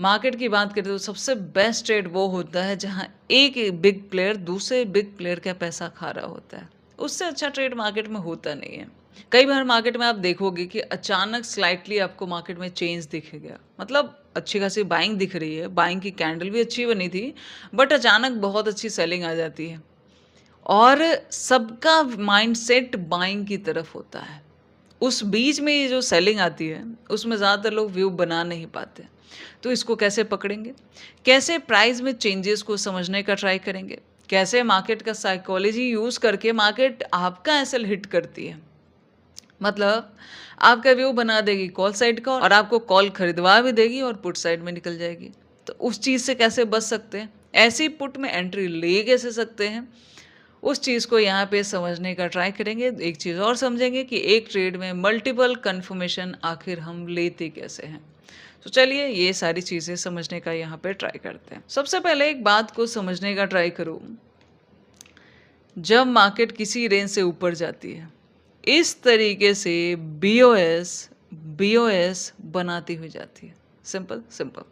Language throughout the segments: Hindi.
मार्केट की बात करें तो सबसे बेस्ट ट्रेड वो होता है जहाँ एक बिग प्लेयर दूसरे बिग प्लेयर का पैसा खा रहा होता है। उससे अच्छा ट्रेड मार्केट में होता नहीं है। कई बार मार्केट में आप देखोगे कि अचानक स्लाइटली आपको मार्केट में चेंज दिखेगा, मतलब अच्छी खासी बाइंग दिख रही है, बाइंग की कैंडल भी अच्छी बनी थी, बट अचानक बहुत अच्छी सेलिंग आ जाती है और सबका माइंडसेट बाइंग की तरफ होता है। उस बीच में ये जो सेलिंग आती है, उसमें ज़्यादातर लोग व्यू बना नहीं पाते। तो इसको कैसे पकड़ेंगे? कैसे प्राइस में चेंजेस को समझने का ट्राई करेंगे? कैसे मार्केट का साइकोलॉजी यूज़ करके मार्केट आपका एसएल हिट करती है? मतलब आपका व्यू बना देगी कॉल साइड का और आपको कॉल खरीदवा भी देगी और पुट साइड में निकल जाएगी। तो उस चीज़ से कैसे बच सकते हैं? ऐसी पुट में एंट्री ले कैसे सकते हैं? उस चीज़ को यहाँ पे समझने का ट्राई करेंगे। एक चीज़ और समझेंगे कि एक ट्रेड में मल्टीपल कन्फर्मेशन आखिर हम लेते कैसे हैं। तो चलिए ये सारी चीज़ें समझने का यहाँ पे ट्राई करते हैं। सबसे पहले एक बात को समझने का ट्राई करूँ, जब मार्केट किसी रेंज से ऊपर जाती है, इस तरीके से बीओएस बनाती हुई जाती है। Simple simple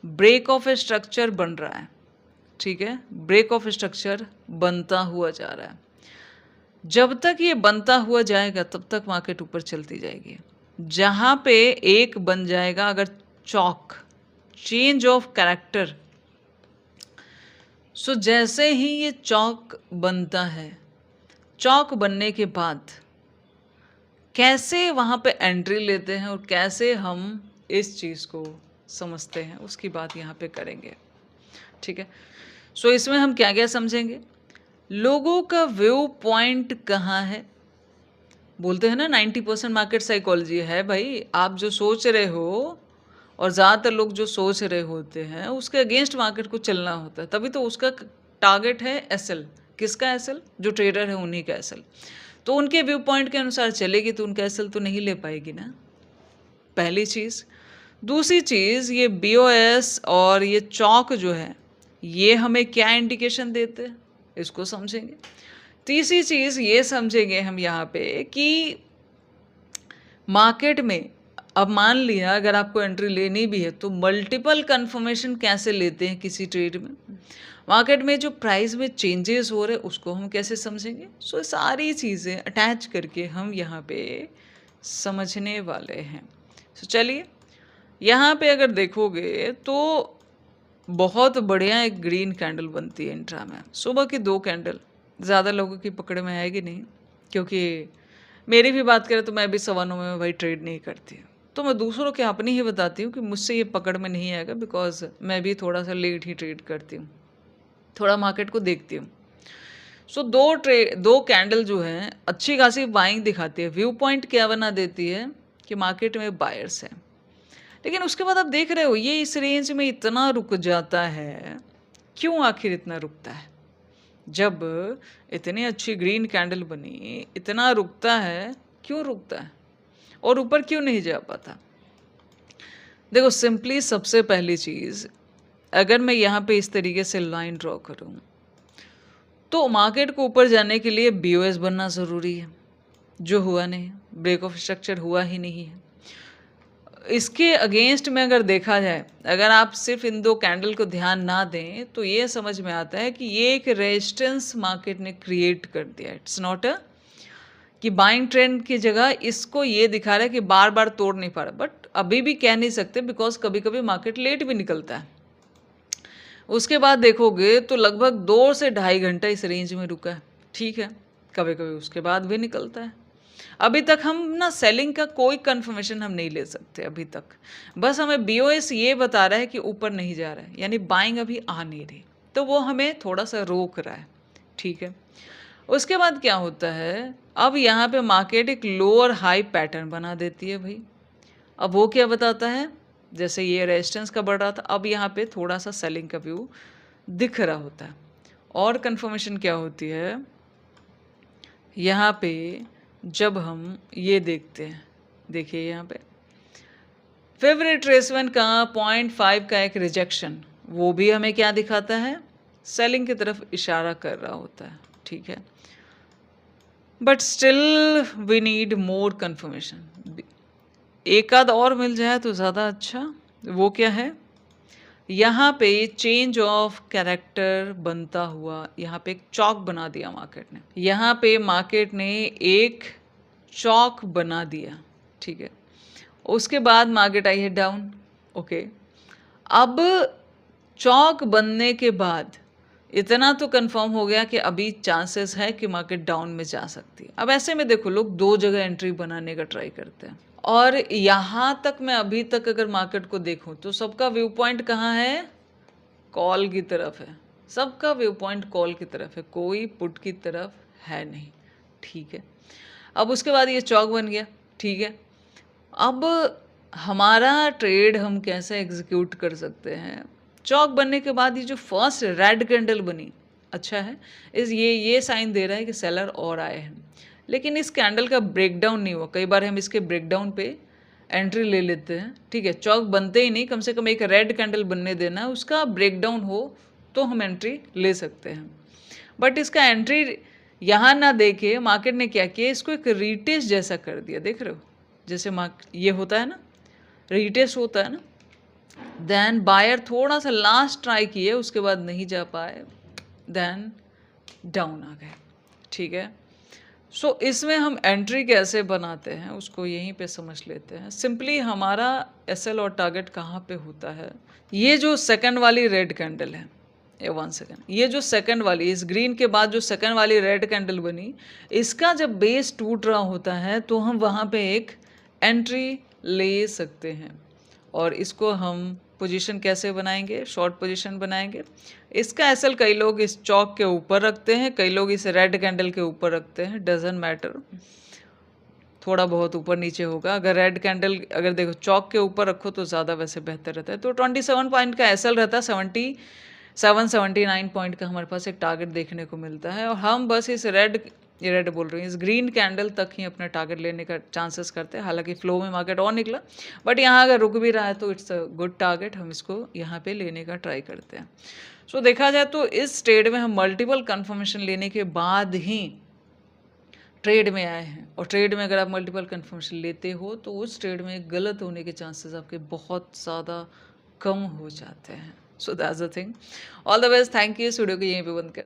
break of structure बन रहा है, ठीक है, ब्रेक ऑफ स्ट्रक्चर बनता हुआ जा रहा है। जब तक ये बनता हुआ जाएगा तब तक मार्केट ऊपर चलती जाएगी। जहां पे एक बन जाएगा अगर चौक, चेंज ऑफ कैरेक्टर, सो जैसे ही ये चौक बनता है, चौक बनने के बाद कैसे वहां पे एंट्री लेते हैं और कैसे हम इस चीज़ को समझते हैं उसकी बात यहाँ पे करेंगे, ठीक है। सो इसमें हम क्या क्या समझेंगे? लोगों का व्यू पॉइंट कहाँ है? बोलते हैं ना 90% मार्केट साइकोलॉजी है भाई। आप जो सोच रहे हो और ज़्यादातर लोग जो सोच रहे होते हैं उसके अगेंस्ट मार्केट को चलना होता है, तभी तो उसका टारगेट है एसएल। किसका एसएल? जो ट्रेडर है उन्हीं का एसएल। तो उनके व्यू पॉइंट के अनुसार चलेगी तो उनका एसएल तो नहीं ले पाएगी ना, पहली चीज़। दूसरी चीज़, ये बीओएस और ये चौक जो है ये हमें क्या इंडिकेशन देते हैं इसको समझेंगे। तीसरी चीज़ ये समझेंगे हम यहाँ पे कि मार्केट में अब मान लिया अगर आपको एंट्री लेनी भी है तो मल्टीपल कंफर्मेशन कैसे लेते हैं किसी ट्रेड में, मार्केट में जो प्राइस में चेंजेस हो रहे हैं उसको हम कैसे समझेंगे। सो सारी चीज़ें अटैच करके हम यहाँ पे समझने वाले हैं। सो चलिए यहाँ पे अगर देखोगे तो बहुत बढ़िया एक ग्रीन कैंडल बनती है इंट्रा में, सुबह की 2 कैंडल, ज़्यादा लोगों की पकड़ में आएगी नहीं, क्योंकि मेरी भी बात करें तो मैं भी 9:15 में भाई ट्रेड नहीं करती। तो मैं दूसरों के अपनी ही बताती हूँ कि मुझसे ये पकड़ में नहीं आएगा, बिकॉज मैं भी थोड़ा सा लेट ही ट्रेड करती हूँ, थोड़ा मार्केट को देखती हूँ। सो 2 कैंडल जो हैं अच्छी खासी बाइंग दिखाती है। व्यू पॉइंट क्या बना देती है कि मार्केट में बायर्स है, लेकिन उसके बाद आप देख रहे हो ये इस रेंज में इतना रुक जाता है। क्यों आखिर इतना रुकता है? जब इतनी अच्छी ग्रीन कैंडल बनी, इतना रुकता है, क्यों रुकता है और ऊपर क्यों नहीं जा पाता? देखो सिंपली सबसे पहली चीज़, अगर मैं यहाँ पे इस तरीके से लाइन ड्रॉ करूँ तो मार्केट को ऊपर जाने के लिए बीओएस बनना ज़रूरी है, जो हुआ नहीं, ब्रेक ऑफ स्ट्रक्चर हुआ ही नहीं है। इसके अगेंस्ट में अगर देखा जाए, अगर आप सिर्फ इन 2 कैंडल को ध्यान ना दें तो ये समझ में आता है कि ये एक रेजिस्टेंस मार्केट ने क्रिएट कर दिया। इट्स नॉट अ कि बाइंग ट्रेंड की जगह इसको ये दिखा रहा है कि बार बार तोड़ नहीं पा रहा, बट अभी भी कह नहीं सकते बिकॉज कभी कभी मार्केट लेट भी निकलता है। उसके बाद देखोगे तो लगभग 2 से 2.5 घंटा इस रेंज में रुका है, ठीक है, कभी कभी उसके बाद भी निकलता है। अभी तक हम ना सेलिंग का कोई कंफर्मेशन हम नहीं ले सकते अभी तक, बस हमें बीओएस ये बता रहा है कि ऊपर नहीं जा रहा है, यानी बाइंग अभी आ नहीं रही, तो वो हमें थोड़ा सा रोक रहा है, ठीक है। उसके बाद क्या होता है, अब यहाँ पे मार्केट एक लोअर हाई पैटर्न बना देती है भाई। अब वो क्या बताता है, जैसे ये रेजिस्टेंस का बढ़ रहा था, अब यहाँ पे थोड़ा सा सेलिंग का व्यू दिख रहा होता है। और कंफर्मेशन क्या होती है यहाँ पे, जब हम ये देखते हैं, देखिए यहाँ पे फेवरेट ट्रेसमेंट का 0.5 का एक रिजेक्शन, वो भी हमें क्या दिखाता है, सेलिंग की तरफ इशारा कर रहा होता है, ठीक है। But still we need more confirmation, एक आध और मिल जाए तो ज़्यादा अच्छा। वो क्या है, यहाँ पे चेंज ऑफ कैरेक्टर बनता हुआ यहाँ पे एक चौक बना दिया मार्केट ने। यहाँ पे मार्केट ने एक चौक बना दिया, ठीक है। उसके बाद मार्केट आई है डाउन, ओके। अब चौक बनने के बाद इतना तो कंफर्म हो गया कि अभी चांसेस है कि मार्केट डाउन में जा सकती है। अब ऐसे में देखो, लोग दो जगह एंट्री बनाने का ट्राई करते हैं, और यहाँ तक मैं अभी तक अगर मार्केट को देखूं तो सबका व्यू पॉइंट कहाँ है? कॉल की तरफ है। सबका व्यू पॉइंट कॉल की तरफ है, कोई पुट की तरफ है नहीं, ठीक है। अब उसके बाद ये चौक बन गया, ठीक है। अब हमारा ट्रेड हम कैसे एग्जीक्यूट कर सकते हैं? चौक बनने के बाद ये जो फर्स्ट रेड कैंडल बनी, अच्छा है, ये साइन दे रहा है कि सेलर और आए हैं, लेकिन इस कैंडल का ब्रेकडाउन नहीं हुआ। कई बार हम इसके ब्रेकडाउन पे एंट्री ले लेते हैं, ठीक है। चौक बनते ही नहीं, कम से कम एक रेड कैंडल बनने देना, उसका ब्रेकडाउन हो तो हम एंट्री ले सकते हैं। बट इसका एंट्री यहाँ ना देके मार्केट ने क्या किया, इसको एक रीटेस्ट जैसा कर दिया, देख रहे हो? जैसे ये होता है ना, रीटेस्ट होता है ना, देन बायर थोड़ा सा लास्ट ट्राई किए, उसके बाद नहीं जा पाए, देन डाउन आ गए, ठीक है। सो इसमें हम एंट्री कैसे बनाते हैं उसको यहीं पे समझ लेते हैं। सिंपली हमारा एसएल और टारगेट कहाँ पे होता है? ये जो सेकंड वाली रेड कैंडल है, ये 1 सेकंड, ये जो सेकंड वाली, इस ग्रीन के बाद जो सेकंड वाली रेड कैंडल बनी, इसका जब बेस टूट रहा होता है तो हम वहाँ पे एक एंट्री ले सकते हैं। और इसको हम पोजीशन कैसे बनाएंगे? शॉर्ट पोजीशन बनाएंगे। इसका एसएल कई लोग इस चौक के ऊपर रखते हैं, कई लोग इस रेड कैंडल के ऊपर रखते हैं, डजंट मैटर, थोड़ा बहुत ऊपर नीचे होगा। अगर रेड कैंडल, अगर देखो चौक के ऊपर रखो तो ज़्यादा वैसे बेहतर रहता है। तो 27 पॉइंट का एसएल रहता है, 79 पॉइंट का हमारे पास एक टारगेट देखने को मिलता है, और हम बस इस रेड बोल रही हूँ, इस ग्रीन कैंडल तक ही अपना टारगेट लेने का चांसेस करते हैं। हालांकि फ्लो में मार्केट और निकला, बट यहाँ अगर रुक भी रहा है तो इट्स अ गुड टारगेट, हम इसको यहाँ पे लेने का ट्राई करते हैं। सो देखा जाए तो इस ट्रेड में हम मल्टीपल कंफर्मेशन लेने के बाद ही ट्रेड में आए हैं, और ट्रेड में अगर आप मल्टीपल कंफर्मेशन लेते हो तो उस ट्रेड में गलत होने के चांसेस आपके बहुत ज़्यादा कम हो जाते हैं। So that's the thing. All the best, thank you. Video को यहीं पे बंद कर